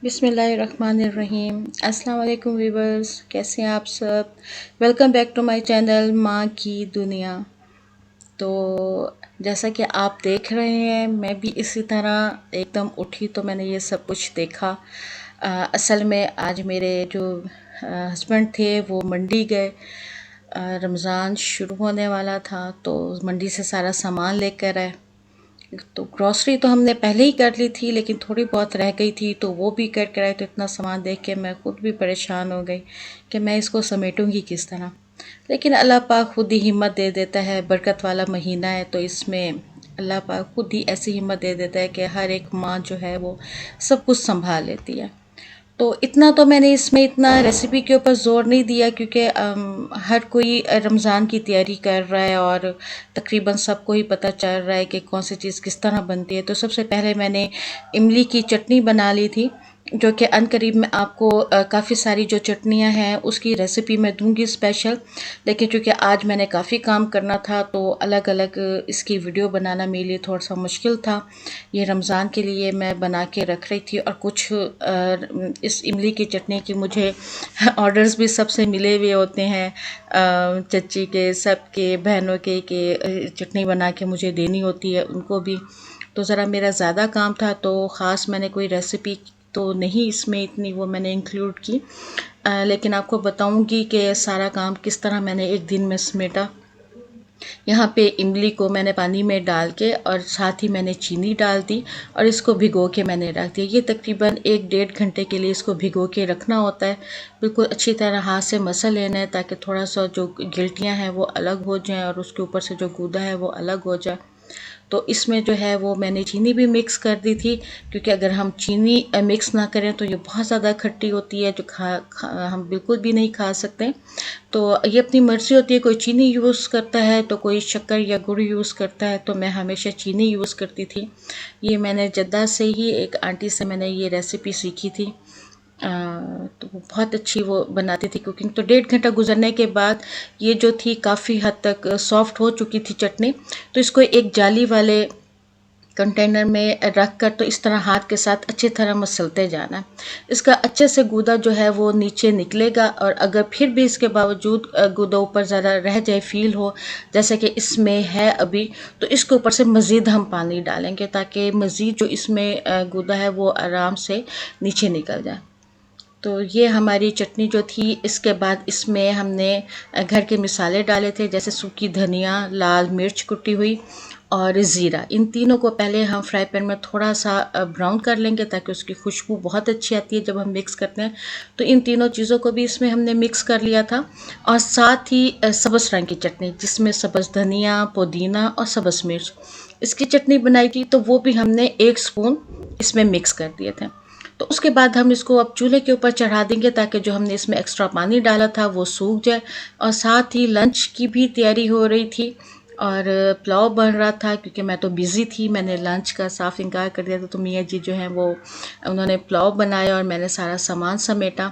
बिस्मिल्लाहिर्रहमानिर्रहीम। अस्सलाम वालेकुम व्यूवर्स, कैसे हैं आप सब। Welcome back to my channel माँ की दुनिया। तो जैसा कि आप देख रहे हैं, मैं भी इसी तरह एकदम उठी तो मैंने ये सब कुछ देखा। असल में आज मेरे जो हस्बैंड थे वो मंडी गए। रमज़ान शुरू होने वाला था तो मंडी से सारा सामान लेकर आए। तो ग्रॉसरी तो हमने पहले ही कर ली थी, लेकिन थोड़ी बहुत रह गई थी तो वो भी कर कर आए। तो इतना सामान देख के मैं खुद भी परेशान हो गई कि मैं इसको समेटूंगी किस तरह। लेकिन अल्लाह पाक खुद ही हिम्मत दे देता है। बरकत वाला महीना है तो इसमें अल्लाह पाक खुद ही ऐसी हिम्मत दे देता है कि हर एक माँ जो है वो सब कुछ संभाल लेती है। तो इतना तो मैंने इसमें इतना रेसिपी के ऊपर ज़ोर नहीं दिया, क्योंकि हर कोई रमज़ान की तैयारी कर रहा है और तकरीबन सबको ही पता चल रहा है कि कौन सी चीज़ किस तरह बनती है। तो सबसे पहले मैंने इमली की चटनी बना ली थी, जो कि अनकरीब में आपको काफ़ी सारी जो चटनियाँ हैं उसकी रेसिपी मैं दूंगी स्पेशल। लेकिन चूँकि आज मैंने काफ़ी काम करना था तो अलग अलग इसकी वीडियो बनाना मेरे लिए थोड़ा सा मुश्किल था। ये रमज़ान के लिए मैं बना के रख रही थी और कुछ इस इमली की चटनी की मुझे ऑर्डर्स भी सबसे मिले हुए होते हैं, चच्ची के, सबके, बहनों के चटनी बना के मुझे देनी होती है उनको भी। तो ज़रा मेरा ज़्यादा काम था तो ख़ास मैंने कोई रेसिपी तो नहीं इसमें इतनी वो मैंने इंक्लूड की। लेकिन आपको बताऊंगी कि सारा काम किस तरह मैंने एक दिन में समेटा। यहाँ पे इमली को मैंने पानी में डाल के और साथ ही मैंने चीनी डाल दी और इसको भिगो के मैंने रख दिया। ये तकरीबन 1-1.5 घंटे के लिए इसको भिगो के रखना होता है। बिल्कुल अच्छी तरह हाथ से मसल लेना है ताकि थोड़ा सा जो गिल्टियाँ हैं वो अलग हो जाएं और उसके ऊपर से जो गूदा है वो अलग हो जाए। तो इसमें जो है वो मैंने चीनी भी मिक्स कर दी थी, क्योंकि अगर हम चीनी मिक्स ना करें तो ये बहुत ज़्यादा खट्टी होती है, जो हम बिल्कुल भी नहीं खा सकते। तो ये अपनी मर्ज़ी होती है, कोई चीनी यूज़ करता है तो कोई शक्कर या गुड़ यूज़ करता है, तो मैं हमेशा चीनी यूज़ करती थी। ये मैंने जद्दा से ही एक आंटी से मैंने ये रेसिपी सीखी थी। तो वो बहुत अच्छी वो बनाती थी कुकिंग। तो 1.5 घंटा गुजरने के बाद ये जो थी काफ़ी हद तक सॉफ्ट हो चुकी थी चटनी। तो इसको एक जाली वाले कंटेनर में रख कर तो इस तरह हाथ के साथ अच्छी तरह मसलते जाना है। इसका अच्छे से गूदा जो है वो नीचे निकलेगा, और अगर फिर भी इसके बावजूद गूदा ऊपर ज़रा रह जाए, फील हो जैसे कि इसमें है अभी, तो इसके ऊपर से मज़ीद हम पानी डालेंगे ताकि मज़ीद जो इसमें गूदा है वो आराम से नीचे निकल जाए। तो ये हमारी चटनी जो थी, इसके बाद इसमें हमने घर के मसाले डाले थे, जैसे सूखी धनिया, लाल मिर्च कुटी हुई और ज़ीरा। इन तीनों को पहले हम फ्राई पैन में थोड़ा सा ब्राउन कर लेंगे ताकि उसकी खुशबू बहुत अच्छी आती है जब हम मिक्स करते हैं। तो इन तीनों चीज़ों को भी इसमें हमने मिक्स कर लिया था। और साथ ही सब्ज़ रंग की चटनी, जिसमें सब्ज़ धनिया, पुदीना और सब्ज़ मिर्च, इसकी चटनी बनाई थी, तो वो भी हमने 1 स्पून इसमें मिक्स कर दिए थे। तो उसके बाद हम इसको अब चूल्हे के ऊपर चढ़ा देंगे ताकि जो हमने इसमें एक्स्ट्रा पानी डाला था वो सूख जाए। और साथ ही लंच की भी तैयारी हो रही थी और पुलाव बन रहा था, क्योंकि मैं तो बिज़ी थी, मैंने लंच का साफ इनकार कर दिया था। तो मियाँ जी जो हैं वो उन्होंने पुलाव बनाया और मैंने सारा सामान समेटा।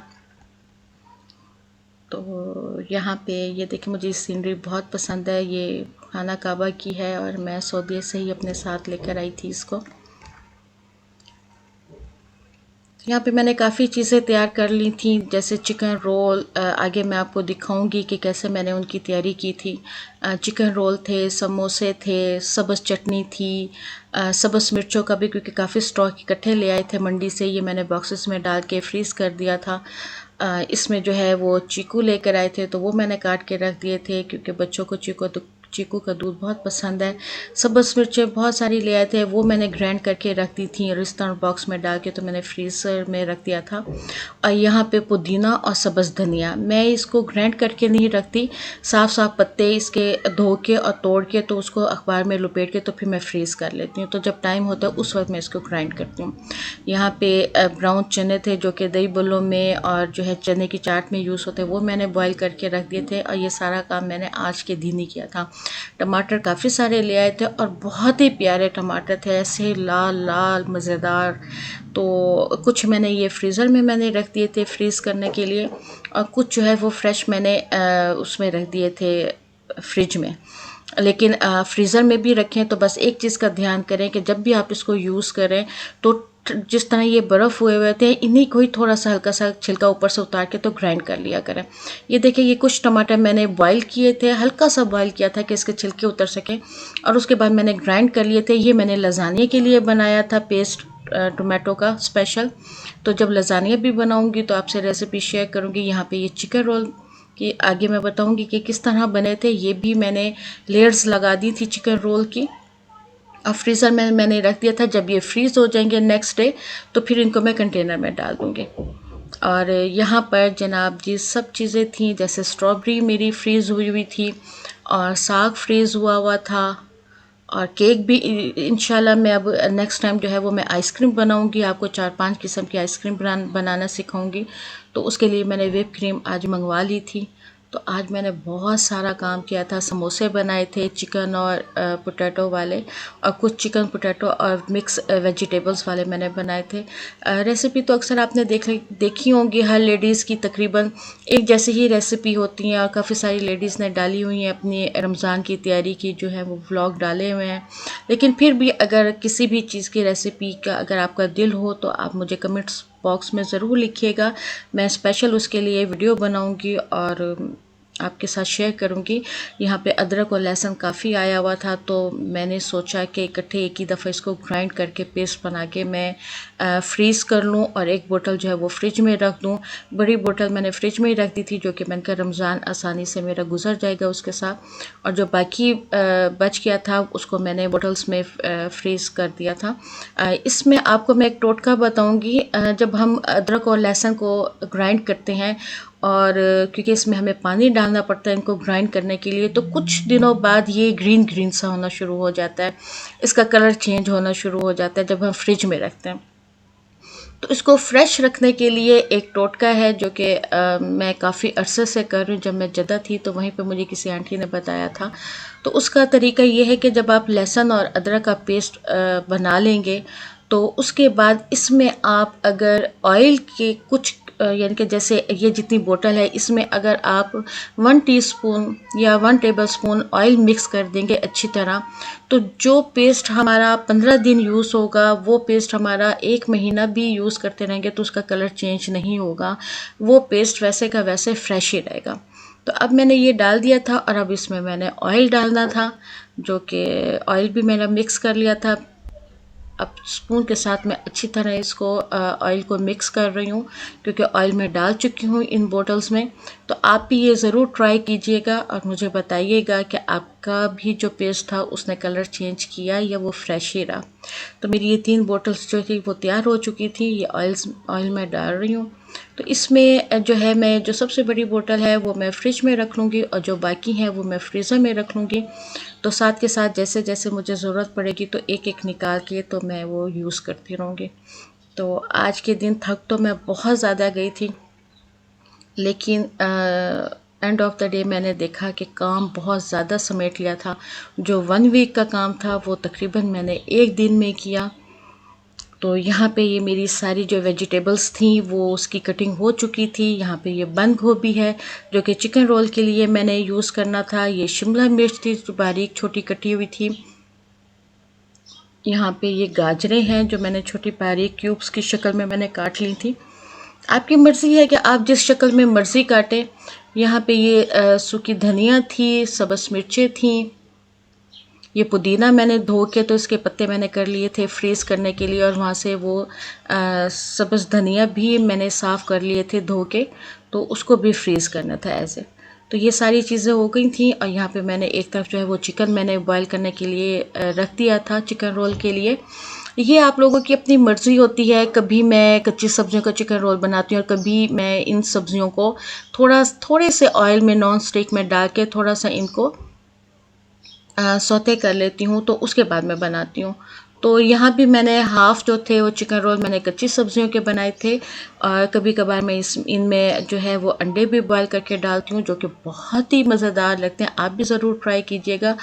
तो यहाँ पे ये देखिए, मुझे सीनरी बहुत पसंद है। ये खाना काबा की है और मैं सऊदी से ही अपने साथ लेकर आई थी इसको। यहाँ पे मैंने काफ़ी चीज़ें तैयार कर ली थी, जैसे चिकन रोल। आगे मैं आपको दिखाऊंगी कि कैसे मैंने उनकी तैयारी की थी। चिकन रोल थे, समोसे थे, सब्ज़ चटनी थी, सब्ज़ मिर्चों का भी, क्योंकि काफ़ी स्टॉक इकट्ठे ले आए थे मंडी से, ये मैंने बॉक्सेस में डाल के फ्रीज़ कर दिया था। इसमें जो है वो चीकू लेकर आए थे, तो वो मैंने काट के रख दिए थे, क्योंकि बच्चों को चीकू का दूध बहुत पसंद है। सब्ज़ मिर्चें बहुत सारी ले आए थे, वो मैंने ग्राइंड करके रख दी थी और इस तरह बॉक्स में डाल के तो मैंने फ्रीज़र में रख दिया था। और यहाँ पे पुदीना और सब्ज़ धनिया, मैं इसको ग्राइंड करके नहीं रखती, साफ साफ पत्ते इसके धो के और तोड़ के तो उसको अखबार में लपेट के तो फिर मैं फ्रीज़ कर लेती हूँ। तो जब टाइम होता है उस वक्त मैं इसको ग्राइंड करती हूँ। यहाँ पे ब्राउन चने थे जो कि दही बल्लों में और जो है चने की चाट में यूज़ होते हैं, वो मैंने बॉईल करके रख दिए थे। और ये सारा काम मैंने आज के दिन ही किया था। टमाटर काफ़ी सारे ले आए थे और बहुत ही प्यारे टमाटर थे, ऐसे लाल लाल मज़ेदार। तो कुछ मैंने ये फ्रीज़र में मैंने रख दिए थे फ्रीज़ करने के लिए, और कुछ जो है वो फ्रेश मैंने उसमें रख दिए थे फ्रिज में। लेकिन फ्रीज़र में भी रखें तो बस एक चीज़ का ध्यान करें कि जब भी आप इसको यूज़ करें तो जिस तरह ये बर्फ़ हुए हुए थे, इन्हीं को ही थोड़ा सा हल्का सा छिलका ऊपर से उतार के तो ग्राइंड कर लिया करें। ये देखिए, ये कुछ टमाटर मैंने बॉईल किए थे, हल्का सा बॉईल किया था कि इसके छिलके उतर सकें, और उसके बाद मैंने ग्राइंड कर लिए थे। ये मैंने लज़ानिया के लिए बनाया था पेस्ट, टोमेटो का स्पेशल। तो जब लज़ानिया भी बनाऊंगी तो आपसे रेसिपी शेयर करूंगी। यहाँ पे ये चिकन रोल कि आगे मैं बताऊंगी कि किस तरह बने थे। ये भी मैंने लेयर्स लगा दी थी चिकन रोल की, और फ्रीज़र में मैंने रख दिया था। जब ये फ्रीज़ हो जाएंगे नेक्स्ट डे, तो फिर इनको मैं कंटेनर में डाल दूँगी। और यहाँ पर जनाब जी सब चीज़ें थी, जैसे स्ट्रॉबेरी मेरी फ्रीज़ हुई हुई थी, और साग फ्रीज़ हुआ हुआ था, और केक भी इंशाल्लाह मैं अब नेक्स्ट टाइम जो है वो मैं आइसक्रीम बनाऊंगी, आपको 4-5 किस्म की आइसक्रीम बनाना सिखाऊंगी। तो उसके लिए मैंने व्हिप क्रीम आज मंगवा ली थी। तो आज मैंने बहुत सारा काम किया था। समोसे बनाए थे चिकन और पोटैटो वाले, और कुछ चिकन पोटैटो और मिक्स वेजिटेबल्स वाले मैंने बनाए थे। रेसिपी तो अक्सर आपने देखी होंगी, हर लेडीज़ की तकरीबन एक जैसी ही रेसिपी होती हैं, और काफ़ी सारी लेडीज़ ने डाली हुई हैं अपनी रमज़ान की तैयारी की जो है वो व्लॉग डाले हुए हैं। लेकिन फिर भी अगर किसी भी चीज़ की रेसिपी का अगर आपका दिल हो तो आप मुझे कमेंट्स बॉक्स में ज़रूर लिखिएगा। मैं स्पेशल उसके लिए वीडियो बनाऊंगी और आपके साथ शेयर करूंगी। यहाँ पे अदरक और लहसुन काफ़ी आया हुआ था, तो मैंने सोचा कि इकट्ठे एक ही दफ़ा इसको ग्राइंड करके पेस्ट बना के मैं फ्रीज़ कर लूँ, और एक बोतल जो है वो फ्रिज में रख दूँ। बड़ी बोतल मैंने फ्रिज में ही रख दी थी, जो कि मैंने कहा रमज़ान आसानी से मेरा गुजर जाएगा उसके साथ। और जो बाकी बच गया था उसको मैंने बोतल्स में फ्रीज़ कर दिया था। इसमें आपको मैं एक टोटका बताऊंगी। जब हम अदरक और लहसुन को ग्राइंड करते हैं, और क्योंकि इसमें हमें पानी डालना पड़ता है इनको ग्राइंड करने के लिए, तो कुछ दिनों बाद ये ग्रीन ग्रीन सा होना शुरू हो जाता है, इसका कलर चेंज होना शुरू हो जाता है जब हम फ्रिज में रखते हैं। तो इसको फ्रेश रखने के लिए एक टोटका है जो कि मैं काफ़ी अरसे से कर रही हूँ। जब मैं जद्दा थी तो वहीं पे मुझे किसी आंटी ने बताया था। तो उसका तरीका ये है कि जब आप लहसुन और अदरक का पेस्ट बना लेंगे, तो उसके बाद इसमें आप अगर ऑयल के कुछ यानी कि जैसे ये जितनी बोतल है इसमें अगर आप 1 टीस्पून या 1 टेबलस्पून ऑयल मिक्स कर देंगे अच्छी तरह, तो जो पेस्ट हमारा 15 दिन यूज़ होगा वो पेस्ट हमारा 1 महीना भी यूज़ करते रहेंगे तो उसका कलर चेंज नहीं होगा। वो पेस्ट वैसे का वैसे फ्रेश ही रहेगा। तो अब मैंने ये डाल दिया था, और अब इसमें मैंने ऑयल डालना था, जो कि ऑयल भी मैंने मिक्स कर लिया था। अब स्पून के साथ मैं अच्छी तरह इसको ऑयल को मिक्स कर रही हूँ, क्योंकि ऑयल मैं डाल चुकी हूँ इन बोतल्स में। तो आप भी ये ज़रूर ट्राई कीजिएगा और मुझे बताइएगा कि आपका भी जो पेस्ट था उसने कलर चेंज किया या वो फ्रेश ही रहा। तो मेरी ये 3 बोतल्स जो थी वो तैयार हो चुकी थी। ये ऑयल मैं डाल रही हूँ। तो इसमें जो है मैं जो सबसे बड़ी बोतल है वो मैं फ्रिज में रख लूँगी, और जो बाकी हैं वो मैं फ्रीज़र में रख लूँगी। तो साथ के साथ जैसे जैसे मुझे ज़रूरत पड़ेगी तो एक एक निकाल के तो मैं वो यूज़ करती रहूँगी। तो आज के दिन थक तो मैं बहुत ज़्यादा गई थी, लेकिन एंड ऑफ द डे मैंने देखा कि काम बहुत ज़्यादा समेट लिया था। जो 1 वीक का काम था वो तकरीबन मैंने एक दिन में किया। तो यहाँ पे ये मेरी सारी जो वेजिटेबल्स थी वो उसकी कटिंग हो चुकी थी। यहाँ पे ये बंद गोभी है जो कि चिकन रोल के लिए मैंने यूज़ करना था। ये शिमला मिर्च थी जो बारीक छोटी कटी हुई थी। यहाँ पे ये गाजरें हैं जो मैंने छोटी बारीक क्यूब्स की शक्ल में मैंने काट ली थी। आपकी मर्ज़ी है कि आप जिस शक्ल में मर्ज़ी काटें। यहाँ पे ये सूखी धनिया थी, सब्ज़ मिर्चें थी। ये पुदीना मैंने धो के तो इसके पत्ते मैंने कर लिए थे फ्रीज़ करने के लिए, और वहाँ से वो सब्ज़ धनिया भी मैंने साफ़ कर लिए थे धो के, तो उसको भी फ्रीज़ करना था ऐसे। तो ये सारी चीज़ें हो गई थी, और यहाँ पे मैंने एक तरफ जो है वो चिकन मैंने बॉईल करने के लिए रख दिया था चिकन रोल के लिए। ये आप लोगों की अपनी मर्ज़ी होती है, कभी मैं कच्ची सब्जियों का चिकन रोल बनाती हूँ और कभी मैं इन सब्जियों को थोड़े से ऑयल में नॉन स्टिक में डाल के थोड़ा सा इनको सौते कर लेती हूँ, तो उसके बाद मैं बनाती हूँ। तो यहाँ भी मैंने हाफ़ जो थे वो चिकन रोल मैंने कच्ची सब्जियों के बनाए थे, और कभी कभार मैं इनमें जो है वो अंडे भी बॉयल करके डालती हूँ, जो कि बहुत ही मज़ेदार लगते हैं। आप भी ज़रूर ट्राई कीजिएगा।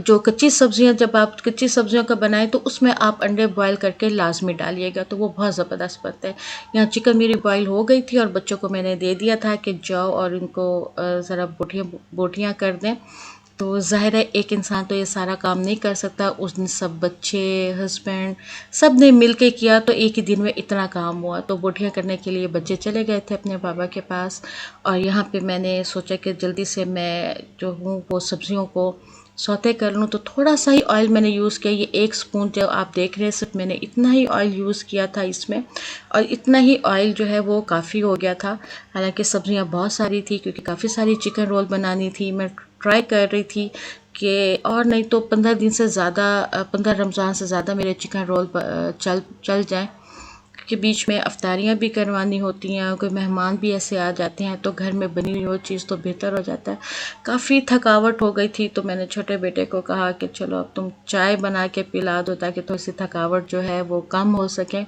जो कच्ची सब्जियाँ जब आप कच्ची सब्जियों का बनाएं तो उसमें आप अंडे बॉयल करके लाजमी डालिएगा, तो वो बहुत ज़बरदस्त बनता है। यहाँ चिकन मेरी बॉयल हो गई थी और बच्चों को मैंने दे दिया था कि जाओ और इनको ज़रा बोटियाँ बोटियाँ कर दें, तो ज़ाहिर है एक इंसान तो ये सारा काम नहीं कर सकता। उस दिन सब बच्चे, हस्बैंड, सब ने मिल के किया तो एक ही दिन में इतना काम हुआ। तो बोटियाँ करने के लिए बच्चे चले गए थे अपने बाबा के पास, और यहाँ पे मैंने सोचा कि जल्दी से मैं जो हूँ वो सब्जियों को सौते कर लूँ। तो थोड़ा सा ही ऑयल मैंने यूज़ किया, ये 1 स्पून जो आप देख रहे हैं सिर्फ मैंने इतना ही ऑयल यूज़ किया था इसमें, और इतना ही ऑयल जो है वो काफ़ी हो गया था। हालांकि सब्जियां बहुत सारी थी क्योंकि काफ़ी सारी चिकन रोल बनानी थी। मैं ट्राई कर रही थी कि और नहीं तो 15 दिन से ज़्यादा, 15 रमज़ान से ज़्यादा मेरे चिकन रोल चल चल जाएँ, क्योंकि बीच में अफ्तारियाँ भी करवानी होती हैं, कोई मेहमान भी ऐसे आ जाते हैं तो घर में बनी हुई वो चीज़ तो बेहतर हो जाता है। काफ़ी थकावट हो गई थी तो मैंने छोटे बेटे को कहा कि चलो अब तुम चाय बना के पिला दो ताकि थोड़ी सी थकावट जो है वो कम हो सके।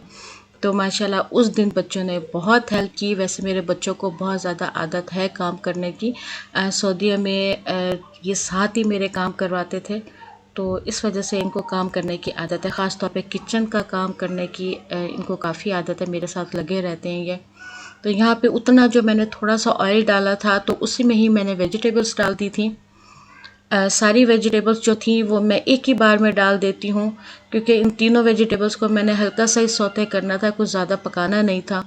तो माशाल्लाह उस दिन बच्चों ने बहुत हेल्प की। वैसे मेरे बच्चों को बहुत ज़्यादा आदत है काम करने की। सऊदीया में ये साथ ही मेरे काम करवाते थे, तो इस वजह से इनको काम करने की आदत है। ख़ास तौर पे किचन का काम करने की इनको काफ़ी आदत है, मेरे साथ लगे रहते हैं ये। तो यहाँ पे उतना जो मैंने थोड़ा सा ऑयल डाला था तो उसी में ही मैंने वेजिटेबल्स डाल दी थी। सारी वेजिटेबल्स जो थी वो मैं एक ही बार में डाल देती हूँ, क्योंकि इन तीनों वेजिटेबल्स को मैंने हल्का सा ही सौते करना था, कुछ ज़्यादा पकाना नहीं था।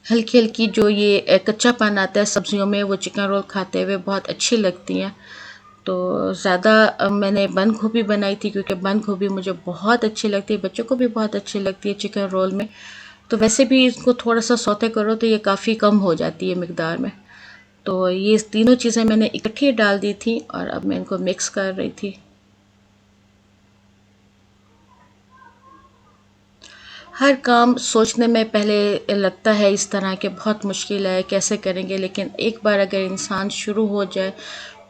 हल्की हल्की जो ये कच्चापन आता है सब्जियों में, वो चिकन रोल खाते हुए बहुत अच्छी लगती हैं। तो ज़्यादा मैंने बंद गोभी बनाई थी क्योंकि बंद गोभी मुझे बहुत अच्छी लगती है, बच्चों को भी बहुत अच्छी लगती है चिकन रोल में। तो वैसे भी इसको थोड़ा सा सौते करो तो ये काफ़ी कम हो जाती है मिकदार में। तो ये तीनों चीज़ें मैंने इकट्ठी डाल दी थी और अब मैं इनको मिक्स कर रही थी। हर काम सोचने में पहले लगता है इस तरह के बहुत मुश्किल है, कैसे करेंगे, लेकिन एक बार अगर इंसान शुरू हो जाए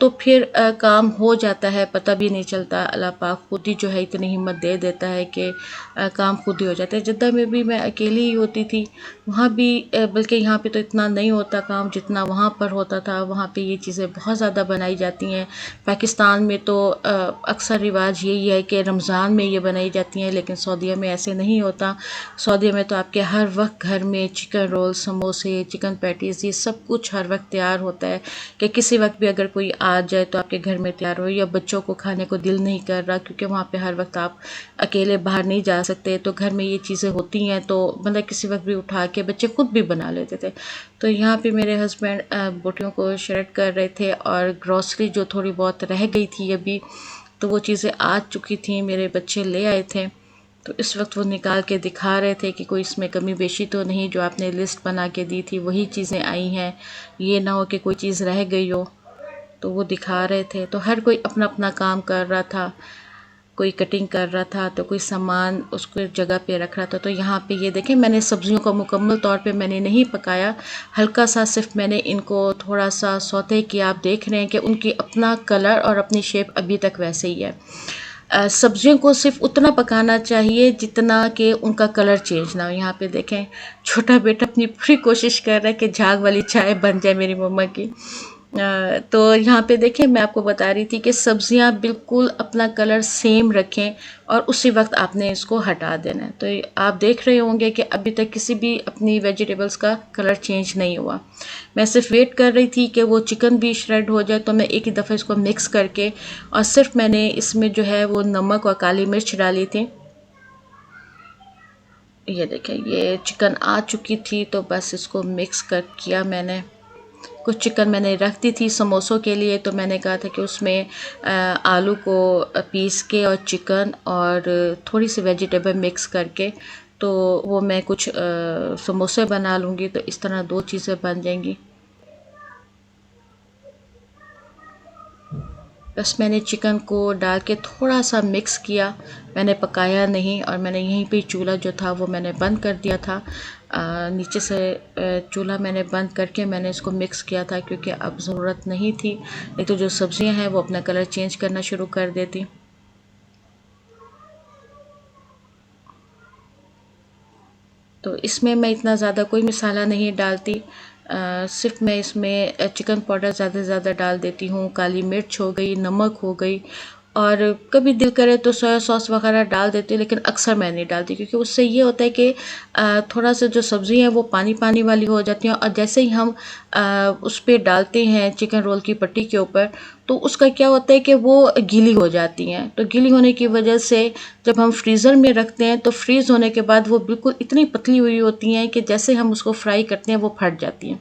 तो फिर काम हो जाता है, पता भी नहीं चलता। अल्लाह पाक खुद ही जो है इतनी हिम्मत दे देता है कि काम खुद ही हो जाता है। जद्दा में भी मैं अकेली ही होती थी, वहाँ भी बल्कि यहाँ पे तो इतना नहीं होता काम जितना वहाँ पर होता था। वहाँ पे ये चीज़ें बहुत ज़्यादा बनाई जाती हैं। पाकिस्तान में तो अक्सर रिवाज यही है कि रमज़ान में ये बनाई जाती हैं, लेकिन सऊदीया में ऐसे नहीं होता। सऊदीया में तो आपके हर वक्त घर में चिकन रोल, समोसे, चिकन पैटीज़, ये सब कुछ हर वक्त तैयार होता है कि किसी वक्त भी अगर कोई आ जाए तो आपके घर में तैयार हो। या बच्चों को खाने को दिल नहीं कर रहा क्योंकि वहाँ पे हर वक्त आप अकेले बाहर नहीं जा सकते, तो घर में ये चीज़ें होती हैं तो मतलब किसी वक्त भी उठा के बच्चे खुद भी बना लेते थे। तो यहाँ पे मेरे हस्बैंड बोटियों को श्रेड कर रहे थे, और ग्रॉसरी जो थोड़ी बहुत रह गई थी अभी, तो वो चीज़ें आ चुकी थी, मेरे बच्चे ले आए थे। तो इस वक्त वो निकाल के दिखा रहे थे कि कोई इसमें कमी बेशी तो नहीं, जो आपने लिस्ट बना के दी थी वही चीज़ें आई हैं, ये ना हो कि कोई चीज़ रह गई हो। तो वो दिखा रहे थे। तो हर कोई अपना अपना काम कर रहा था, कोई कटिंग कर रहा था तो कोई सामान उसको जगह पे रख रहा था। तो यहाँ पे ये देखें, मैंने सब्जियों को मुकम्मल तौर पे मैंने नहीं पकाया, हल्का सा सिर्फ मैंने इनको थोड़ा सा सौते किया। आप देख रहे हैं कि उनकी अपना कलर और अपनी शेप अभी तक वैसे ही है। सब्जियों को सिर्फ उतना पकाना चाहिए जितना कि उनका कलर चेंज ना हो। यहाँ पे देखें, छोटा बेटा अपनी पूरी कोशिश कर रहा है कि झाग वाली चाय बन जाए मेरी मम्मा की। तो यहाँ पे देखें, मैं आपको बता रही थी कि सब्जियाँ बिल्कुल अपना कलर सेम रखें और उसी वक्त आपने इसको हटा देना है। तो आप देख रहे होंगे कि अभी तक किसी भी अपनी वेजिटेबल्स का कलर चेंज नहीं हुआ। मैं सिर्फ वेट कर रही थी कि वो चिकन भी श्रेड हो जाए, तो मैं एक ही दफ़ा इसको मिक्स करके, और सिर्फ मैंने इसमें जो है वो नमक और काली मिर्च डाली थी। ये देखें, ये चिकन आ चुकी थी तो बस इसको मिक्स कर किया मैंने। कुछ चिकन मैंने रख दी थी समोसों के लिए, तो मैंने कहा था कि उसमें आलू को पीस के और चिकन और थोड़ी सी वेजिटेबल मिक्स करके तो वो मैं कुछ समोसे बना लूँगी, तो इस तरह दो चीज़ें बन जाएंगी। बस मैंने चिकन को डाल के थोड़ा सा मिक्स किया, मैंने पकाया नहीं, और मैंने यहीं पे चूल्हा जो था वो मैंने बंद कर दिया था। नीचे से चूल्हा मैंने बंद करके मैंने इसको मिक्स किया था क्योंकि अब ज़रूरत नहीं थी, नहीं तो जो सब्जियां हैं वो अपना कलर चेंज करना शुरू कर देती। तो इसमें मैं इतना ज़्यादा कोई मसाला नहीं डालती, सिर्फ मैं इसमें चिकन पाउडर ज़्यादा से ज़्यादा डाल देती हूँ, काली मिर्च हो गई, नमक हो गई, और कभी दिल करे तो सोया सॉस वगैरह डाल देती हूँ, लेकिन अक्सर मैं नहीं डालती क्योंकि उससे ये होता है कि थोड़ा सा जो सब्ज़ी है वो पानी पानी वाली हो जाती है, और जैसे ही हम उस पर डालते हैं चिकन रोल की पट्टी के ऊपर, तो उसका क्या होता है कि वो गीली हो जाती हैं। तो गीली होने की वजह से जब हम फ्रीज़र में रखते हैं तो फ्रीज़ होने के बाद वो बिल्कुल इतनी पतली हुई होती हैं कि जैसे हम उसको फ्राई करते हैं वो फट जाती हैं।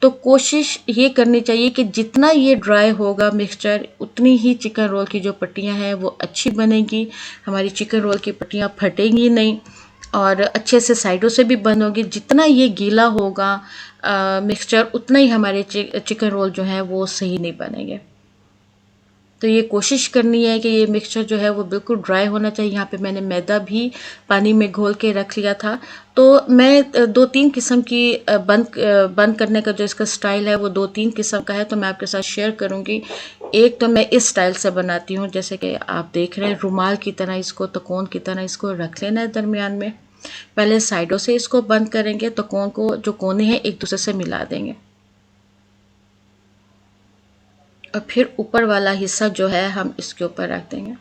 तो कोशिश ये करनी चाहिए कि जितना ये ड्राई होगा मिक्सचर, उतनी ही चिकन रोल की जो पट्टियाँ हैं वो अच्छी बनेगी, हमारी चिकन रोल की पट्टियाँ फटेंगी नहीं और अच्छे से साइडों से भी बंद होगी। जितना ये गीला होगा मिक्सचर, उतना ही हमारे चिकन रोल जो हैं वो सही नहीं बनेंगे। तो ये कोशिश करनी है कि ये मिक्सचर जो है वो बिल्कुल ड्राई होना चाहिए। यहाँ पे मैंने मैदा भी पानी में घोल के रख लिया था। तो मैं दो तीन किस्म की बंद करने का जो इसका स्टाइल है वो दो तीन किस्म का है, तो मैं आपके साथ शेयर करूँगी। एक तो मैं इस स्टाइल से बनाती हूँ, जैसे कि आप देख रहे हैं रुमाल की तरह इसको, तकोन की तरह इसको रख लेना है दरमियान में। पहले साइडों से इसको बंद करेंगे, तकोन को जो कोने हैं एक दूसरे से मिला देंगे, और फिर ऊपर वाला हिस्सा जो है हम इसके ऊपर रख देंगे।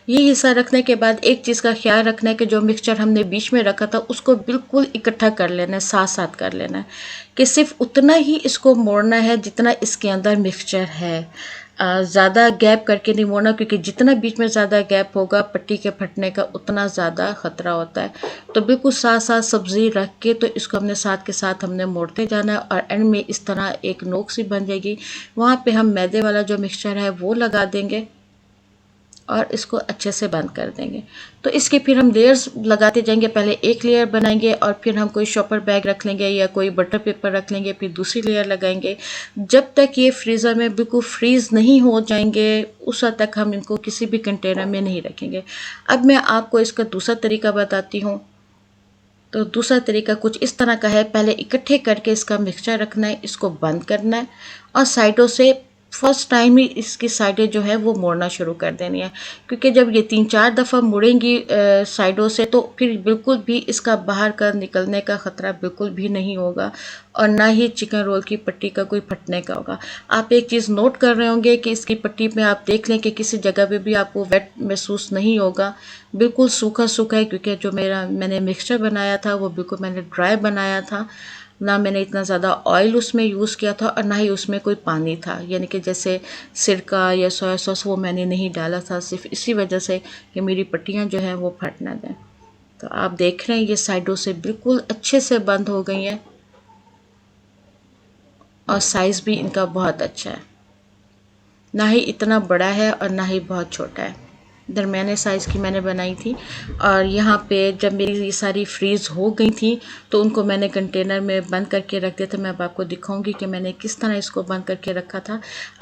ये हिस्सा रखने के बाद एक चीज़ का ख्याल रखना है कि जो मिक्सचर हमने बीच में रखा था उसको बिल्कुल इकट्ठा कर लेना है, साथ साथ कर लेना है, कि सिर्फ उतना ही इसको मोड़ना है जितना इसके अंदर मिक्सचर है। ज़्यादा गैप करके नहीं मोड़ना, क्योंकि जितना बीच में ज़्यादा गैप होगा पट्टी के फटने का उतना ज़्यादा ख़तरा होता है। तो बिल्कुल साथ साथ सब्ज़ी रख के तो इसको हमने साथ के साथ हमने मोड़ते जाना है, और एंड में इस तरह एक नोक सी बन जाएगी। वहाँ पे हम मैदे वाला जो मिक्सचर है वो लगा देंगे और इसको अच्छे से बंद कर देंगे। तो इसके फिर हम लेयर्स लगाते जाएंगे, पहले एक लेयर बनाएंगे और फिर हम कोई शॉपर बैग रख लेंगे या कोई बटर पेपर रख लेंगे, फिर दूसरी लेयर लगाएंगे। जब तक ये फ्रीज़र में बिल्कुल फ्रीज़ नहीं हो जाएंगे उस वक्त तक हम इनको किसी भी कंटेनर में नहीं रखेंगे। अब मैं आपको इसका दूसरा तरीका बताती हूँ। तो दूसरा तरीका कुछ इस तरह का है, पहले इकट्ठे करके इसका मिक्सचर रखना है, इसको बंद करना है और साइडों से फर्स्ट टाइम ही इसकी साइडें जो है वो मोड़ना शुरू कर देनी है, क्योंकि जब ये 3-4 दफ़ा मुड़ेंगी साइडों से तो फिर बिल्कुल भी इसका बाहर का निकलने का ख़तरा बिल्कुल भी नहीं होगा, और ना ही चिकन रोल की पट्टी का कोई फटने का होगा। आप एक चीज़ नोट कर रहे होंगे कि इसकी पट्टी में आप देख लें कि किसी जगह पे भी आपको वेट महसूस नहीं होगा, बिल्कुल सूखा सूखा है, क्योंकि जो मैंने मिक्सचर बनाया था वो बिल्कुल मैंने ड्राई बनाया था। ना मैंने इतना ज़्यादा ऑयल उसमें यूज़ किया था और ना ही उसमें कोई पानी था, यानी कि जैसे सिरका या सोया सॉस वो मैंने नहीं डाला था, सिर्फ इसी वजह से कि मेरी पट्टियाँ जो हैं वो फट ना दें। तो आप देख रहे हैं ये साइडों से बिल्कुल अच्छे से बंद हो गई हैं और साइज़ भी इनका बहुत अच्छा है, ना ही इतना बड़ा है और ना ही बहुत छोटा है, दरमियाने साइज़ की मैंने बनाई थी। और यहाँ पे जब मेरी ये सारी फ्रीज़ हो गई थी तो उनको मैंने कंटेनर में बंद करके रख दिया था। मैं अब आपको दिखाऊंगी कि मैंने किस तरह इसको बंद करके रखा था।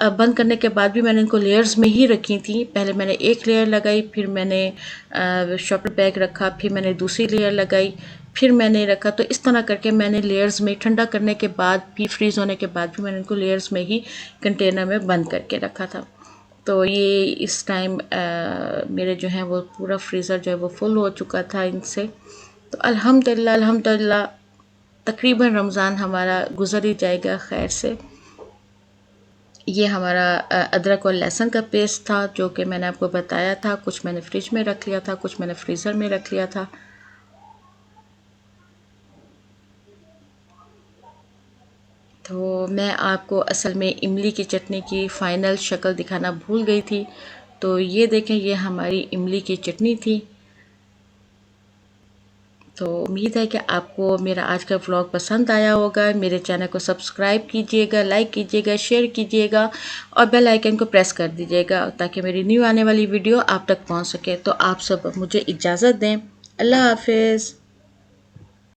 बंद करने के बाद भी मैंने इनको लेयर्स में ही रखी थी। पहले मैंने एक लेयर लगाई, फिर मैंने शॉपर बैग रखा, फिर मैंने दूसरी लेयर लगाई, फिर मैंने रखा। तो इस तरह करके मैंने लेयर्स में ठंडा करने के बाद भी, फ्रीज़ होने के बाद भी मैंने इनको लेयर्स में ही कंटेनर में बंद करके रखा था। तो ये इस टाइम मेरे जो है वो पूरा फ्रीज़र जो है वो फुल हो चुका था इनसे। तो अल्हम्दुलिल्लाह अल्हम्दुलिल्लाह तकरीबन रमज़ान हमारा गुज़र ही जाएगा खैर से। ये हमारा अदरक और लहसुन का पेस्ट था जो कि मैंने आपको बताया था। कुछ मैंने फ्रिज में रख लिया था, कुछ मैंने फ्रीज़र में रख लिया था। तो मैं आपको असल में इमली की चटनी की फ़ाइनल शक्ल दिखाना भूल गई थी। तो ये देखें, ये हमारी इमली की चटनी थी। तो उम्मीद है कि आपको मेरा आज का व्लॉग पसंद आया होगा। मेरे चैनल को सब्सक्राइब कीजिएगा, लाइक कीजिएगा, शेयर कीजिएगा और बेल आइकन को प्रेस कर दीजिएगा ताकि मेरी न्यू आने वाली वीडियो आप तक पहुंच सके। तो आप सब मुझे इजाज़त दें। अल्लाह हाफिज़।